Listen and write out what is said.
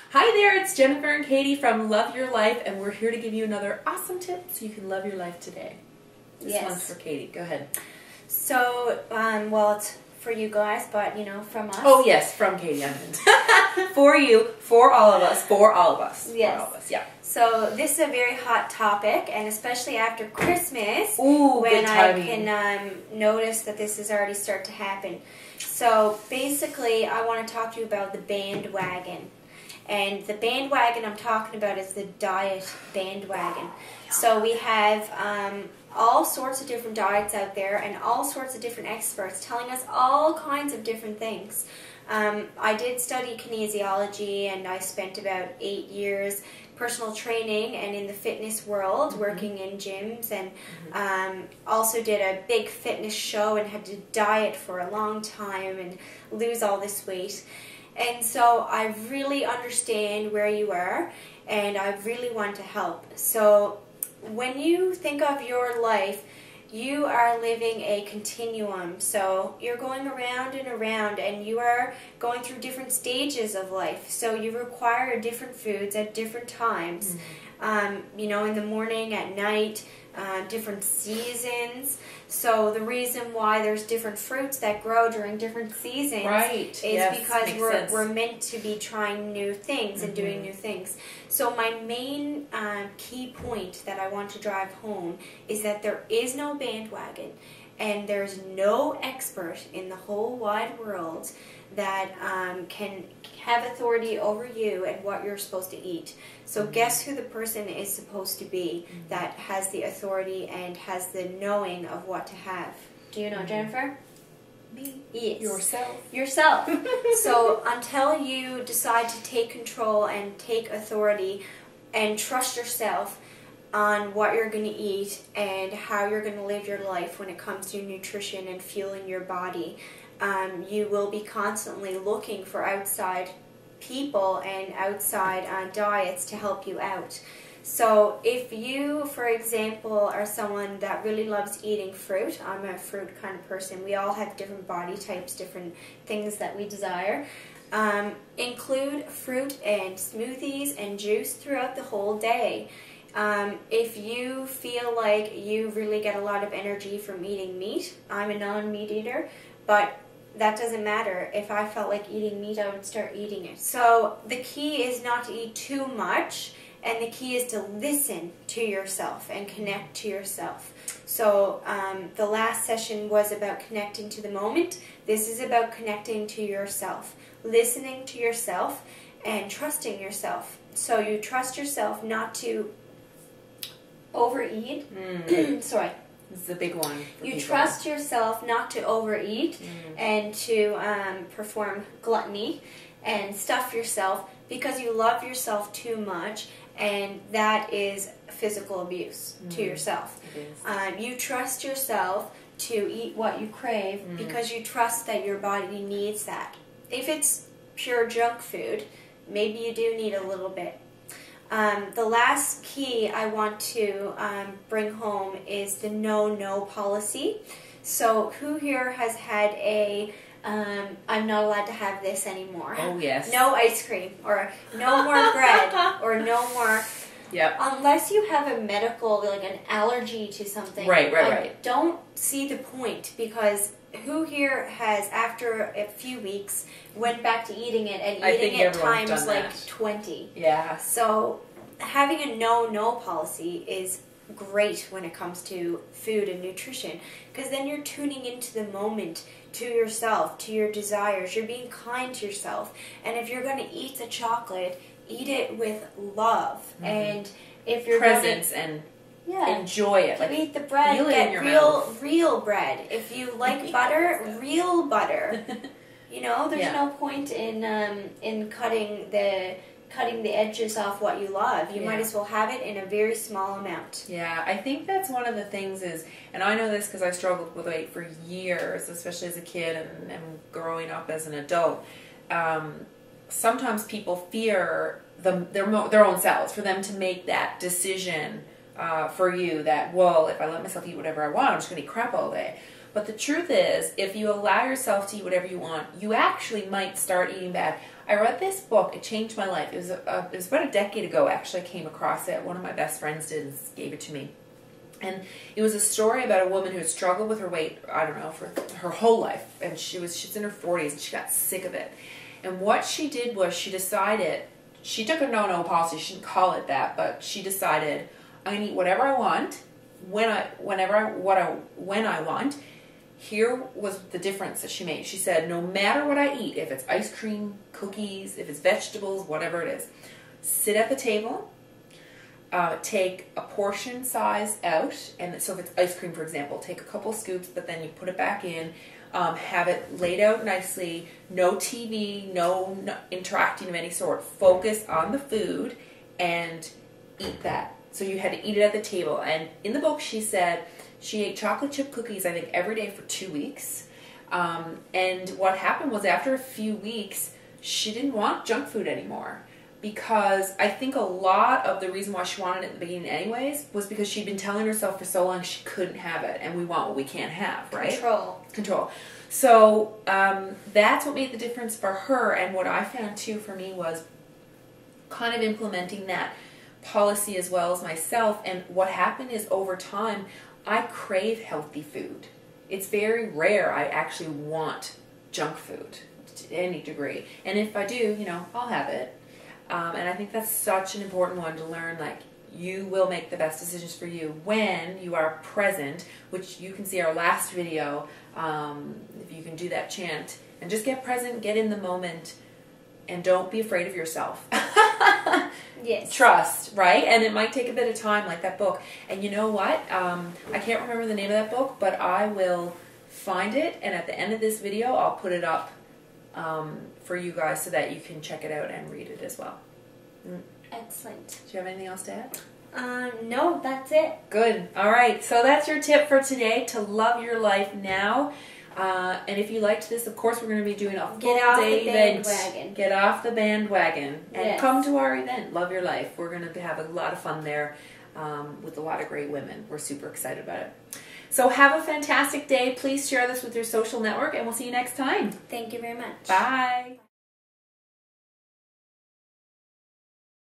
Hi there, it's Jennifer and Katie from Love Your Life, and we're here to give you another awesome tip so you can love your life today. This one's for Katie. Go ahead. So, well, it's for you guys, but, you know, from us. Oh, yes, from Katie, I meant. For you, for all of us, for all of us. Yes. For all of us, yeah. So, this is a very hot topic, and especially after Christmas, Ooh, when good I timing. can notice that this has already started to happen. So, basically, I want to talk to you about the bandwagon. And the bandwagon I'm talking about is the diet bandwagon. So we have all sorts of different diets out there and all sorts of different experts telling us all kinds of different things. I did study kinesiology, and I spent about 8 years personal training and in the fitness world, working in gyms, and also did a big fitness show and had to diet for a long time and lose all this weight. And so I really understand where you are, and I really want to help. So when you think of your life, you are living a continuum. So you're going around and around, and you are going through different stages of life. So you require different foods at different times. You know, in the morning, at night, different seasons. So the reason why there's different fruits that grow during different seasons is because we're meant to be trying new things and doing new things. So my main key point that I want to drive home is that there is no bandwagon, and there's no expert in the whole wide world that can have authority over you and what you're supposed to eat. So guess who the person is supposed to be that has the authority and has the knowing of what to have? Do you know, Jennifer? Me. Yes. Yourself. So until you decide to take control and take authority and trust yourself on what you're going to eat and how you're going to live your life when it comes to nutrition and fueling your body, you will be constantly looking for outside people and outside diets to help you out. So if you, for example, are someone that really loves eating fruit, I'm a fruit kind of person, we all have different body types, different things that we desire, include fruit and smoothies and juice throughout the whole day. If you feel like you really get a lot of energy from eating meat, I'm a non-meat eater, but that doesn't matter. If I felt like eating meat, I would start eating it. So the key is not to eat too much, and the key is to listen to yourself and connect to yourself. So the last session was about connecting to the moment. This is about connecting to yourself, listening to yourself, and trusting yourself. So you trust yourself not to overeat. Sorry. This is a big one. You trust yourself not to overeat and to perform gluttony and stuff yourself because you love yourself too much, and that is physical abuse to yourself. You trust yourself to eat what you crave because you trust that your body needs that. If it's pure junk food, maybe you do need a little bit. The last key I want to bring home is the no policy. So who here has had a I'm not allowed to have this anymore? Oh, yes. No ice cream, or no more bread, or no more... Yep. Unless you have a medical, like an allergy to something. Right. I don't see the point, because who here has, after a few weeks, went back to eating it and eating it times like 20? Yeah. So having a no policy is great when it comes to food and nutrition, because then you're tuning into the moment, to yourself, to your desires. You're being kind to yourself. And if you're going to eat the chocolate, eat it with love. And if you're presence and enjoy it. Like, eat the bread, get real bread. If you like butter, real butter. You know, there's no point in cutting the edges off what you love. You might as well have it in a very small amount. Yeah, I think that's one of the things is, and I know this because I struggled with weight for years, especially as a kid and growing up as an adult. Sometimes people fear their own selves, for them to make that decision for you that, well, if I let myself eat whatever I want, I'm just going to eat crap all day. But the truth is, if you allow yourself to eat whatever you want, you actually might start eating bad. I read this book. It changed my life. It was about a decade ago, actually. I came across it. One of my best friends did and gave it to me. And it was a story about a woman who had struggled with her weight, I don't know, for her whole life. And she's in her 40s, and she got sick of it. And what she did was she decided, she took a no-no policy. She didn't call it that, but she decided, I'm going to eat whatever I want, when I want. Here was the difference that she made. She said, no matter what I eat, if it's ice cream, cookies, if it's vegetables, whatever it is, sit at the table, take a portion size out, and so if it's ice cream, for example, take a couple scoops, but then you put it back in, have it laid out nicely, no TV, no interacting of any sort, focus on the food, and eat that. So you had to eat it at the table. And in the book she said she ate chocolate chip cookies, I think, every day for 2 weeks. And what happened was after a few weeks, she didn't want junk food anymore. Because I think a lot of the reason why she wanted it at the beginning anyways was because she'd been telling herself for so long she couldn't have it. And we want what we can't have, right? Control. So that's what made the difference for her. And what I found too for me was kind of implementing that policy as well as myself. And what happened is over time, I crave healthy food. It's very rare I actually want junk food to any degree. And if I do, I'll have it. And I think that's such an important one to learn, like, you will make the best decisions for you when you are present, which you can see our last video, if you can do that chant, and just get present, get in the moment, and don't be afraid of yourself. Yes. Trust, right? And it might take a bit of time, like that book. And you know what? I can't remember the name of that book, but I will find it, and at the end of this video, I'll put it up for you guys so that you can check it out and read it as well. Excellent. Do you have anything else to add? No, that's it. Good. All right. So that's your tip for today, to love your life now. And if you liked this, of course, we're going to be doing a full day event. Get off the bandwagon and come to our event, Love Your Life. We're going to have a lot of fun there with a lot of great women. We're super excited about it. So have a fantastic day. Please share this with your social network, and we'll see you next time. Thank you very much. Bye.